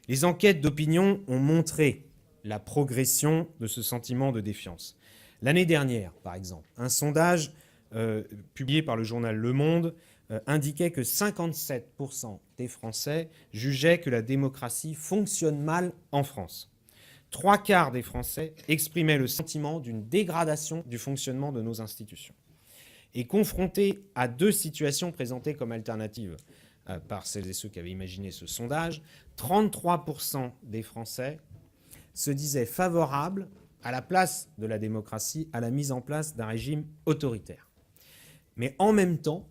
Les enquêtes d'opinion ont montré la progression de ce sentiment de défiance. L'année dernière, par exemple, un sondage publié par le journal Le Monde indiquait que 57% des Français jugeaient que la démocratie fonctionne mal en France. 3/4 des Français exprimaient le sentiment d'une dégradation du fonctionnement de nos institutions. Et confrontés à deux situations présentées comme alternatives par celles et ceux qui avaient imaginé ce sondage, 33% des Français se disaient favorables à la place de la démocratie, à la mise en place d'un régime autoritaire. Mais en même temps,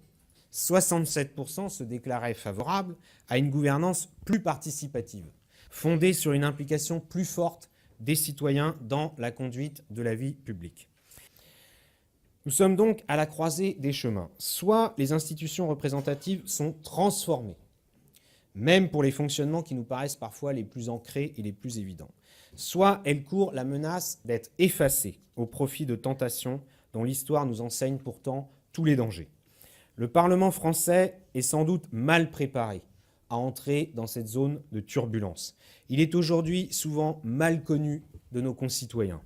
67% se déclaraient favorables à une gouvernance plus participative, fondée sur une implication plus forte des citoyens dans la conduite de la vie publique. Nous sommes donc à la croisée des chemins. Soit les institutions représentatives sont transformées, même pour les fonctionnements qui nous paraissent parfois les plus ancrés et les plus évidents. Soit elles courent la menace d'être effacées au profit de tentations dont l'histoire nous enseigne pourtant tous les dangers. Le Parlement français est sans doute mal préparé à entrer dans cette zone de turbulence. Il est aujourd'hui souvent mal connu de nos concitoyens,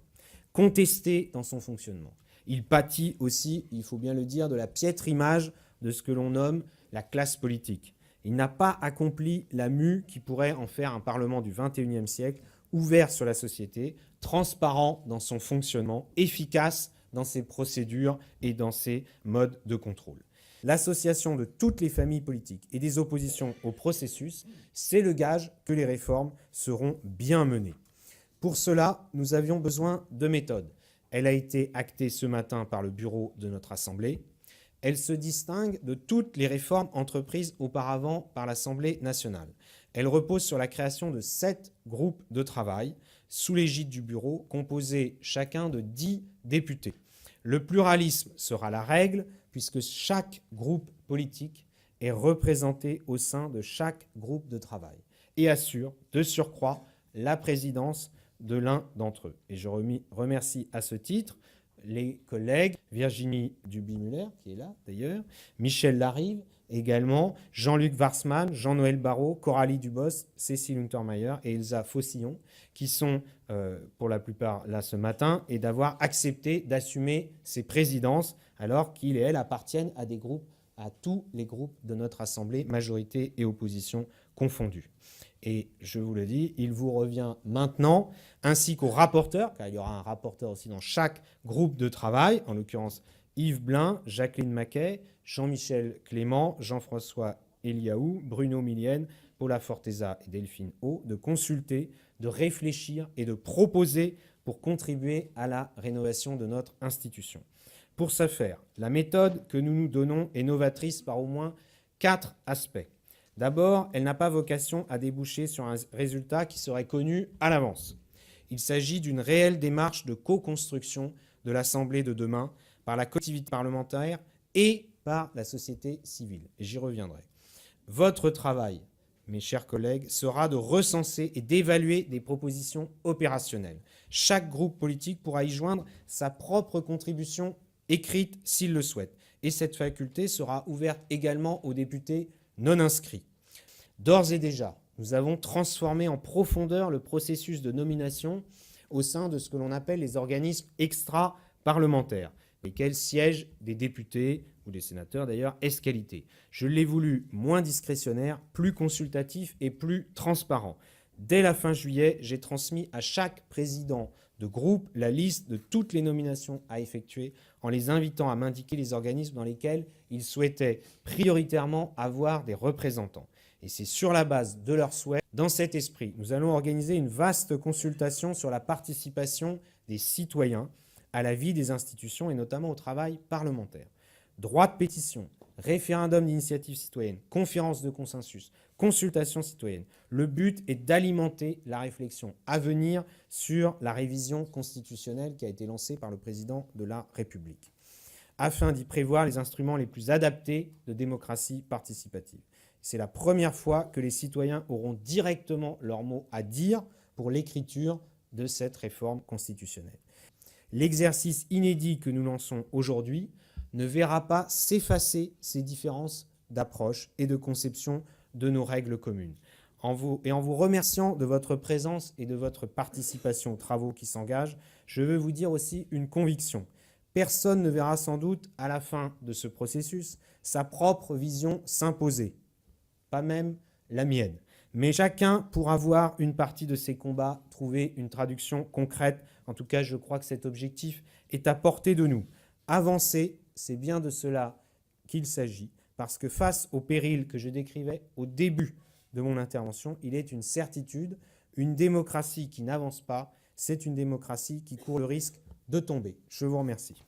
contesté dans son fonctionnement. Il pâtit aussi, il faut bien le dire, de la piètre image de ce que l'on nomme la classe politique. Il n'a pas accompli la mue qui pourrait en faire un Parlement du XXIe siècle, ouvert sur la société, transparent dans son fonctionnement, efficace dans ses procédures et dans ses modes de contrôle. L'association de toutes les familles politiques et des oppositions au processus, c'est le gage que les réformes seront bien menées. Pour cela, nous avions besoin de méthode. Elle a été actée ce matin par le bureau de notre Assemblée. Elle se distingue de toutes les réformes entreprises auparavant par l'Assemblée nationale. Elle repose sur la création de 7 groupes de travail sous l'égide du bureau, composés chacun de 10 députés. Le pluralisme sera la règle, puisque chaque groupe politique est représenté au sein de chaque groupe de travail et assure, de surcroît, la présidence de l'un d'entre eux. Et je remercie à ce titre les collègues Virginie Duby-Muller, qui est là d'ailleurs, Michel Larive également, Jean-Luc Warsmann, Jean-Noël Barrot, Coralie Dubos, Cécile Untermaier et Elsa Faucillon, qui sont pour la plupart là ce matin, et d'avoir accepté d'assumer ces présidences alors qu'ils et elles appartiennent à des groupes, à tous les groupes de notre Assemblée, majorité et opposition confondues. Et je vous le dis, il vous revient maintenant, ainsi qu'aux rapporteurs, car il y aura un rapporteur aussi dans chaque groupe de travail, en l'occurrence Yves Blin, Jacqueline Maquet, Jean-Michel Clément, Jean-François Eliaou, Bruno Millienne, Paula Forteza et Delphine O, de consulter, de réfléchir et de proposer pour contribuer à la rénovation de notre institution. Pour ce faire, la méthode que nous nous donnons est novatrice par au moins 4 aspects. D'abord, elle n'a pas vocation à déboucher sur un résultat qui serait connu à l'avance. Il s'agit d'une réelle démarche de co-construction de l'Assemblée de demain par la collectivité parlementaire et par la société civile. Et j'y reviendrai. Votre travail, mes chers collègues, sera de recenser et d'évaluer des propositions opérationnelles. Chaque groupe politique pourra y joindre sa propre contribution écrite s'il le souhaite. Et cette faculté sera ouverte également aux députés non inscrits. D'ores et déjà, nous avons transformé en profondeur le processus de nomination au sein de ce que l'on appelle les organismes extra-parlementaires, lesquels siègent des députés, ou des sénateurs d'ailleurs, ès qualité. Je l'ai voulu moins discrétionnaire, plus consultatif et plus transparent. Dès la fin juillet, j'ai transmis à chaque président de groupe la liste de toutes les nominations à effectuer en les invitant à m'indiquer les organismes dans lesquels ils souhaitaient prioritairement avoir des représentants. Et c'est sur la base de leurs souhaits, dans cet esprit, nous allons organiser une vaste consultation sur la participation des citoyens à la vie des institutions et notamment au travail parlementaire. Droit de pétition, référendum d'initiative citoyenne, conférence de consensus, consultation citoyenne. Le but est d'alimenter la réflexion à venir sur la révision constitutionnelle qui a été lancée par le président de la République, afin d'y prévoir les instruments les plus adaptés de démocratie participative. C'est la première fois que les citoyens auront directement leur mot à dire pour l'écriture de cette réforme constitutionnelle. L'exercice inédit que nous lançons aujourd'hui ne verra pas s'effacer ces différences d'approche et de conception de nos règles communes. en vous remerciant de votre présence et de votre participation aux travaux qui s'engagent, je veux vous dire aussi une conviction. Personne ne verra sans doute, à la fin de ce processus, sa propre vision s'imposer, pas même la mienne. Mais chacun pourra voir une partie de ces combats trouver une traduction concrète. En tout cas, je crois que cet objectif est à portée de nous. Avancer, c'est bien de cela qu'il s'agit, parce que face au péril que je décrivais au début de mon intervention, il est une certitude, une démocratie qui n'avance pas, c'est une démocratie qui court le risque de tomber. Je vous remercie.